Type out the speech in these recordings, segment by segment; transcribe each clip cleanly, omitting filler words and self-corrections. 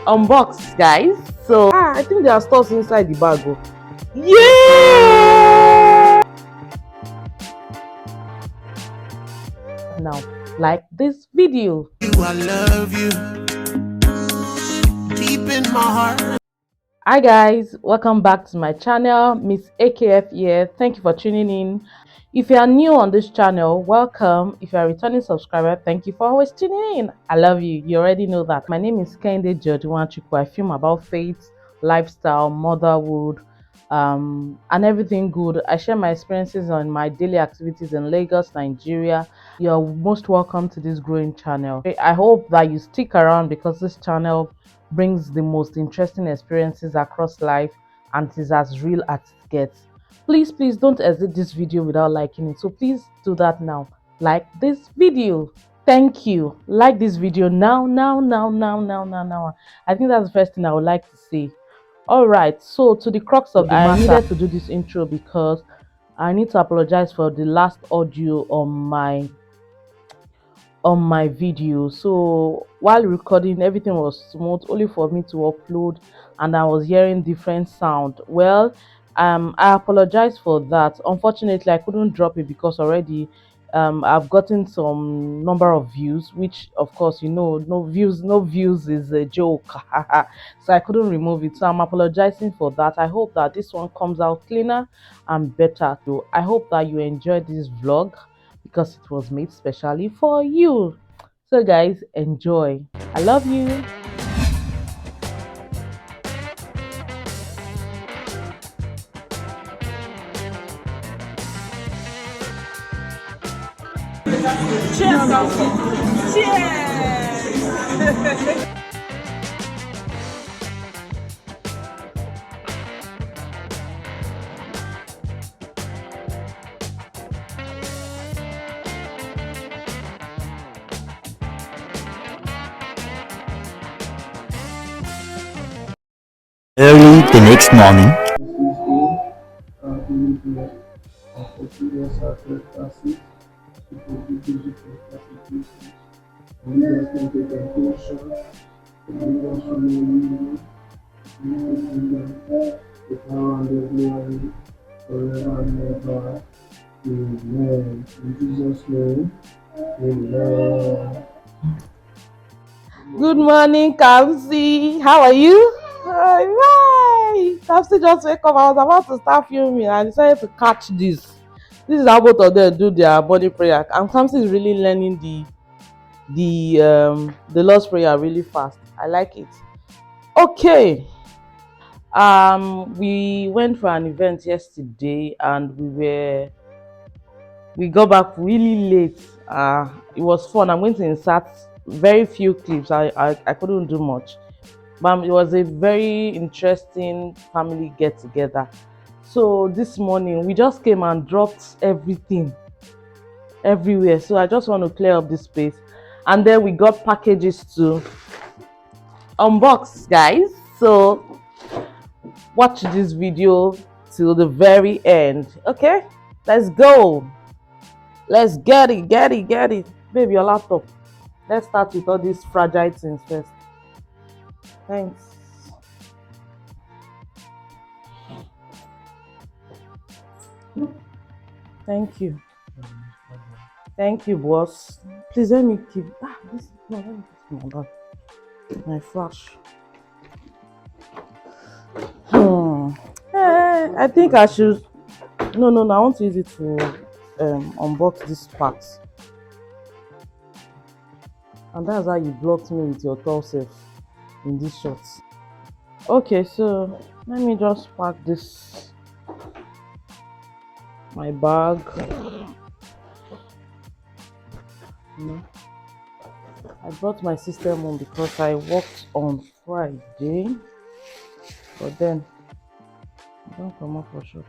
unbox, guys. So I think there are stores inside the bag. Oh. Yeah! Now, like this video. I love you. Deep in my heart. Hi guys, welcome back to my channel. Miss AKF here. Thank you for tuning in. If you are new on this channel, welcome. If you are a returning subscriber, thank you for always tuning in. I love you. You already know that. My name is Kende Jodiwanchukwu. I film about faith, lifestyle, motherhood, and everything good. I share my experiences on my daily activities in Lagos, Nigeria. You're most welcome to this growing channel. I hope that you stick around because this channel brings the most interesting experiences across life and it is as real as it gets. Please don't exit this video without liking it. So please do that now. Like this video. Thank you. Like this video now. I think that's the first thing I would like to say. All right, so to the crux of the matter, I needed to do this intro because I need to apologize for the last audio on my video. So while recording, everything was smooth, only for me to upload and I was hearing different sound. Well, I apologize for that. Unfortunately, I couldn't drop it because already I've gotten some number of views, which of course no views is a joke. So I couldn't remove it, so I'm apologizing for that. I hope that this one comes out cleaner and better. So I hope that you enjoyed this vlog because it was made specially for you. So guys, enjoy. I love you. Cheers! Cheers! Early the next morning. Good morning, Kamsi. How are you? Hi. Kamsi just wake up. I was about to start filming. I decided to catch this. This is how both of them do their morning prayer. And Kamsi is really learning the Lord's Prayer really fast. I like it. Okay. We went for an event yesterday and we got back really late. It was fun. I'm going to insert very few clips. I couldn't do much, but it was a very interesting family get together. So this morning we just came and dropped everything everywhere. So I just want to clear up this space, and then we got packages to unbox, guys. So watch this video till the very end. Okay, let's go. Let's get it. Baby, your laptop. Let's start with all these fragile things first. Thanks. Thank you. Thank you, boss. Please let me keep this. No, let me keep my bag. My flash. I think I should. No. I want to use it to unbox this part. And that's how you blocked me with your tall self in these shots. Okay, so let me just pack this my bag. I brought my sister home because I worked on Friday, but then don't come up for short.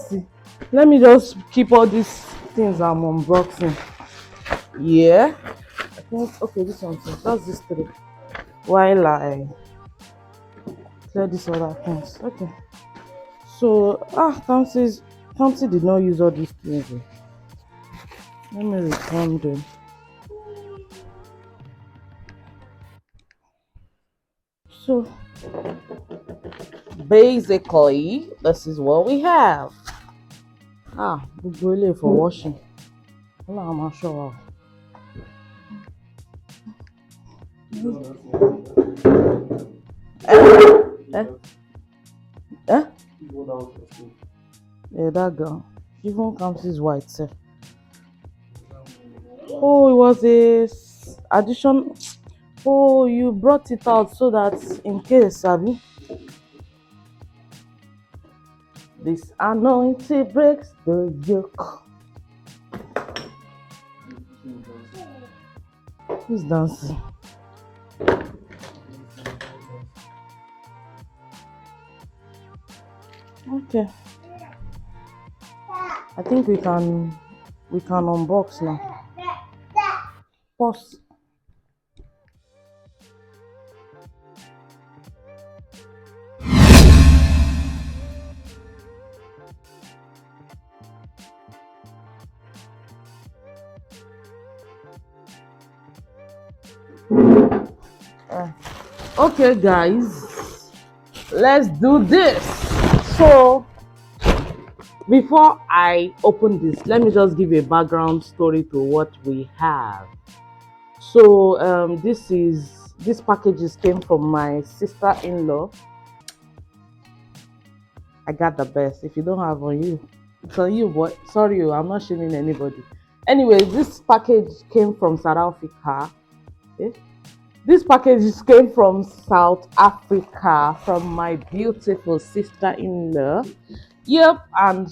See. Let me just keep all these things I'm unboxing. Yeah, I think okay. This one, just this three. While I clear this other things. Okay. So Kamsi did not use all these things. Let me return them. So basically, this is what we have. Really for washing. I'm not sure. Eh? Eh? Yeah, that girl. Even Kamsi's white self. Oh, it was addition. Oh, you brought it out so that in case, Abby, this anointing breaks the yoke. Who's dancing? Okay. I think we can unbox now. Pause. Okay, guys, let's do this. So before I open this, let me just give a background story to what we have. So this packages came from my sister-in-law. I got the best. If you don't have on you, it's on you, but sorry, I'm not shaming anybody. Anyway, this package came from South Africa. Eh? This packages came from South Africa from my beautiful sister-in-law. Yep, and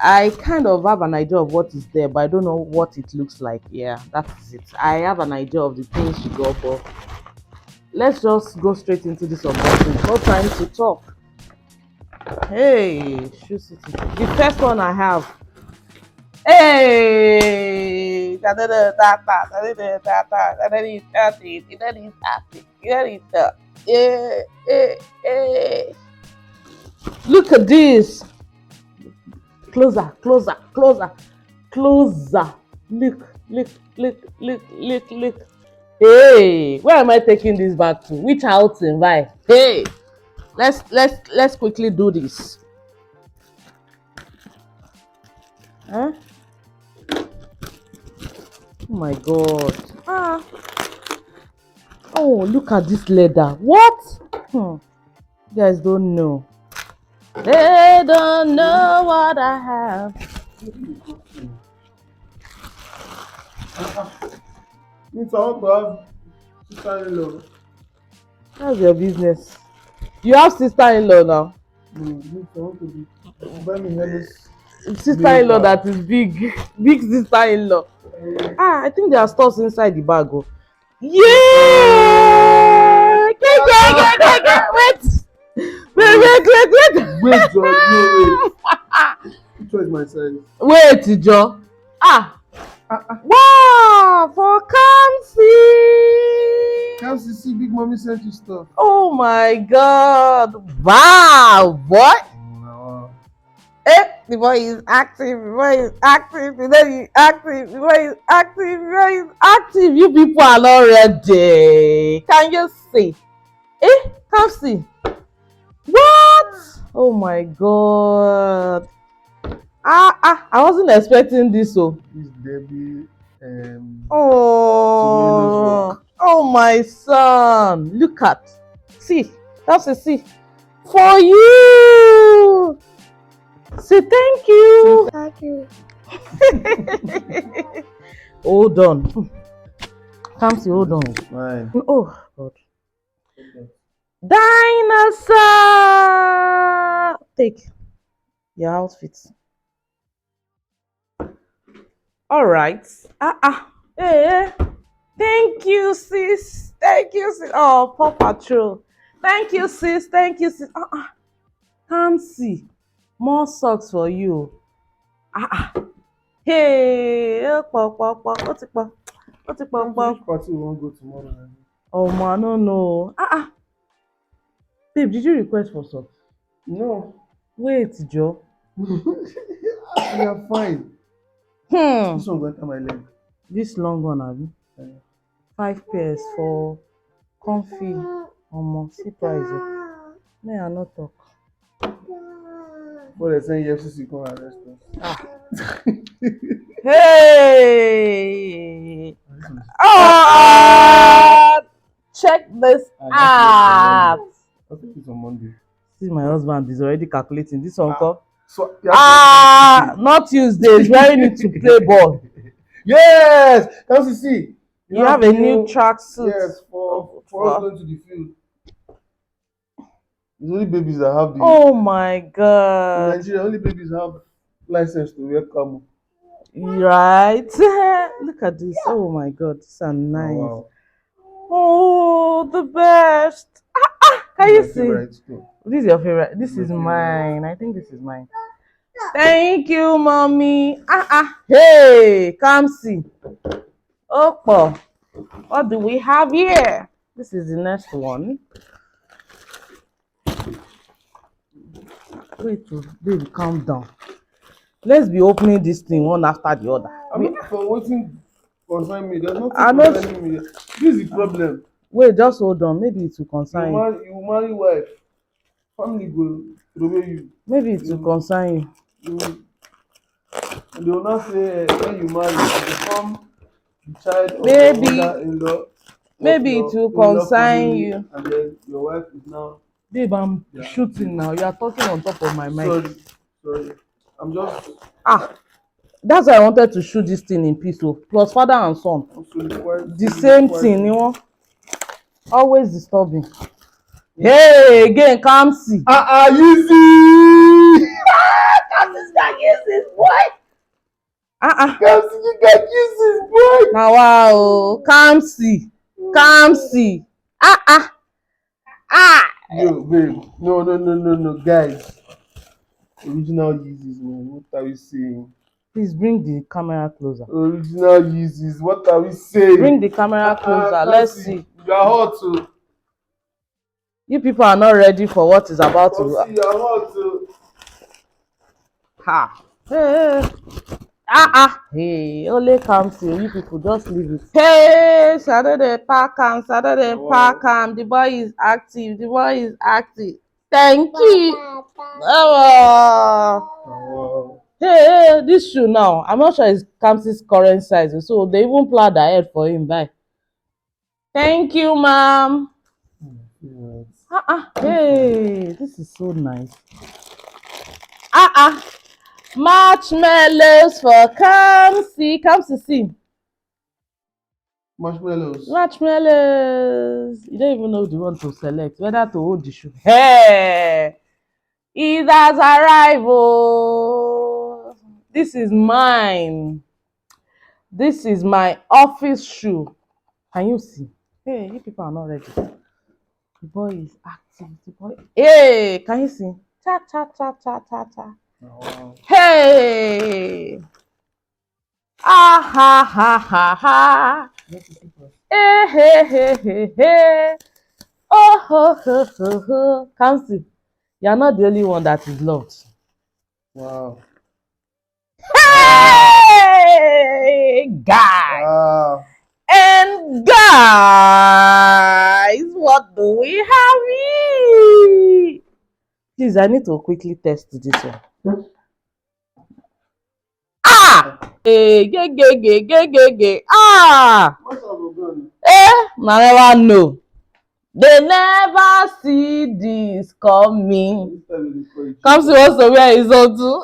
I kind of have an idea of what is there, but I don't know what it looks like. Yeah, that is it. I have an idea of the things she got, but let's just go straight into this unboxing. No time to talk. Hey, Shoe City. The first one I have. Hey! Look at this. Closer, closer, closer, closer. Look, look, look, look, look, look. Hey, where am I taking this back to? Which outing vibe? Hey, let's quickly do this. Huh? Oh my god. Oh, look at this leather. What? You guys don't know. They don't know what I have. It's all to have sister-in-law. That's your business. You have sister-in-law now. Buy me Hennes. Sister-in-law that is big. Big sister-in-law. I think there are stores inside the bag. Oh. Yeah! Wait! Wait, George, no, wait. Which one is my size? Wait, Joe. Wow! For Kamsi! Kamsi, see, Big Mommy sent you stuff. Oh my god! Wow! What? Wow. The boy is active, the boy is active, the boy is active, the boy is active, the boy is active. You people are not ready. Can you see? Kamsi. What? Oh my god. I wasn't expecting this. This Debbie oh my son. Look at. See. That's a see. For you. Say thank you. Thank you. Hold on. Kamsi, hold on. Fine. Oh god. Okay. Dinosaur. Take your outfit. All right. Hey. Thank you, sis. Thank you, sis. Oh, Paw Patrol. Thank you, sis. Thank you, sis. Kamsi. More socks for you. Hey. What's it? Which party we won't go tomorrow? Oh man, no. Babe, did you request for socks? No. Wait, Joe. You are fine. Hmm. This one go enter my leg. This long one, abi? 5 pairs for comfy. Almost see price. May I not talk? Before they send EFCC come arrest us. Hey! This one is- Ah! Check this out. I think it's on Monday. See, my husband is already calculating this one. So Not Tuesdays, wearing it to play ball. Yes! Can't you see? You have a new tracksuit. Yes, for us going to the field. It's only babies that have the. Oh my In God! Nigeria, only babies have license to wear camo. Right? Look at this. Oh my God, these are nice. Wow. Oh, the best. Can This you is my see? favorite too. This is your favorite. This is mine. I think this is mine. Thank you, mommy. Hey, come see. Oh, what do we have here? This is the next one. Wait, baby, calm down. Let's be opening this thing one after the other. I'm looking for waiting concern me. There's nothing I know. concerning me. This is the problem. Wait, just hold on. Maybe it will concern you. You marry wife. Family go throw you. Maybe it will concern you. And they will not say when you marry, you become the child of Maybe. your mother-in-law. Maybe it will concern you. And then your wife is now. Babe, I'm shooting now. You are talking on top of my mic. Sorry. I'm just. That's why I wanted to shoot this thing in peace. So, plus father and son. The same thing, you know. Always disturbing. Hey, again, come see. Easy! Kamsi's got uses, boy. Kamsi, you got uses, boy. Now, wow, Kamsi. Yo, babe. No, guys. Original Yeezys, man. What are we saying? Please bring the camera closer. Original Yeezys. What are we saying? Bring the camera closer. Let's see. You are hot too. You people are not ready for what is about to. You are hot too. Hey. Hey, only Kamsi. You people just leave it. Hey, Saturday park am. The boy is active. Thank you. Wow. Hey, this shoe now. I'm not sure it's Kamsi's current size, so they even planned ahead for him. Bye. Thank you, ma'am. Hey, this is so nice. Marshmallows for Kamsi. See. Marshmallows. You don't even know the one to select, whether to hold the shoe. Hey, it has arrived. Oh, this is mine. This is my office shoe. Can you see? Hey, you people are not ready. The boy is active. Hey, can you see? Cha. Wow. Hey. Ha. Hey. Oh. Kamsi, you are not the only one that is loved. Wow. Hey, guys. Wow. And guys, what do we have here? Please, I need to quickly test this one. Gay. I never know. They never see this coming. Kamsi wants to wear his own too.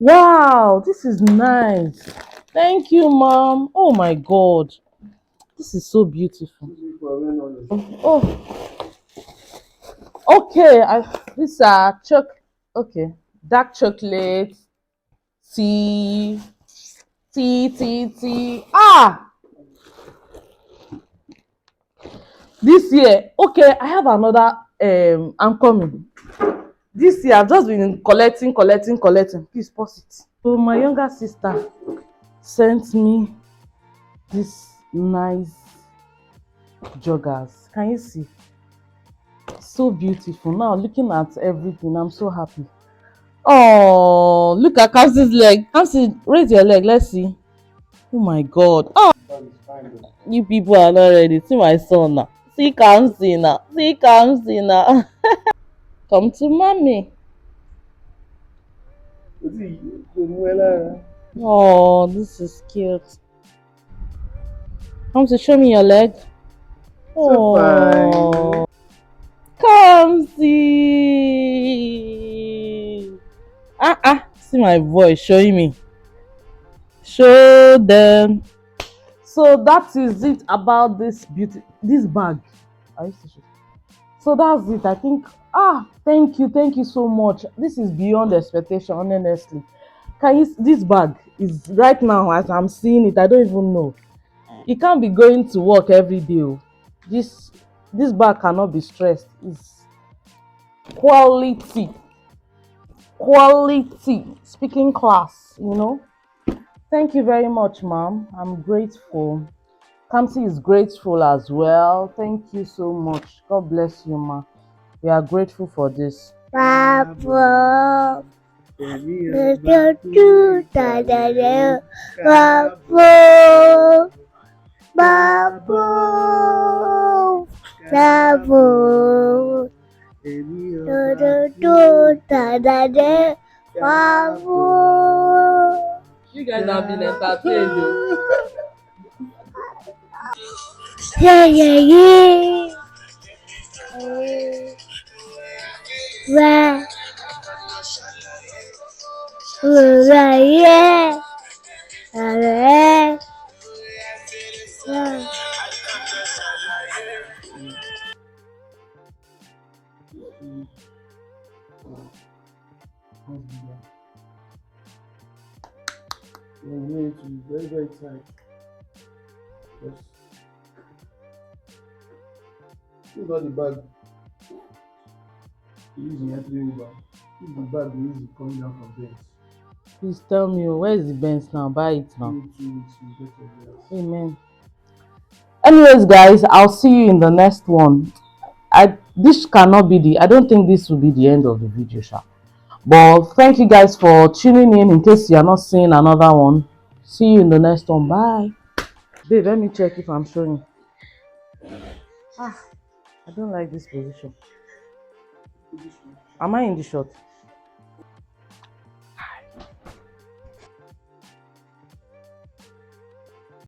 Wow, this is nice. Thank you, mom. Oh my God, this is so beautiful. Oh, okay. These are dark chocolate, tea. This year, okay, I have another. I'm coming. This year, I've just been collecting. Please pause it. So my younger sister sent me this nice joggers. Can you see? So beautiful. Now looking at everything, I'm so happy. Oh, look at Kamsi's leg. Kamsi, raise your leg. Let's see. Oh my God. Oh, That is fine though. you people are not ready. See my son now. See Kamsi now. See Kamsi now. Come to mommy. Kò tí kò mú ẹ lára. Oh, this is cute. Kamsi, show me your leg. So Oh, fine. Kamsi. See my voice showing me. Show them. So that is it about this bag. I used to show. So that's it. I think thank you so much. This is beyond expectation, honestly. Can you this bag is right now as I'm seeing it, I don't even know. You can't be going to work every day. Oh. This bag cannot be stressed. It's quality. Quality. Speaking class. Thank you very much, ma'am. I'm grateful. Kamsi is grateful as well. Thank you so much. God bless you, ma. We are grateful for this. Papa. You guys have been entertained. Yeah, yeah, yeah. Where? Yeah. You need to be very, very tight. Yes. This is not the bag. You use the entry bag. This is the bag you use coming down from beds. Please tell me, where is the Benz now? Buy it now. 2 weeks you get your gas. Amen. Anyways, guys, I'll see you in the next one. This cannot be I don't think this will be the end of the video, sha. But thank you guys for tuning in case you are not seeing another one. See you in the next one. Bye. Babe, let me check if I'm showing. I don't like this position. Am I in the shot?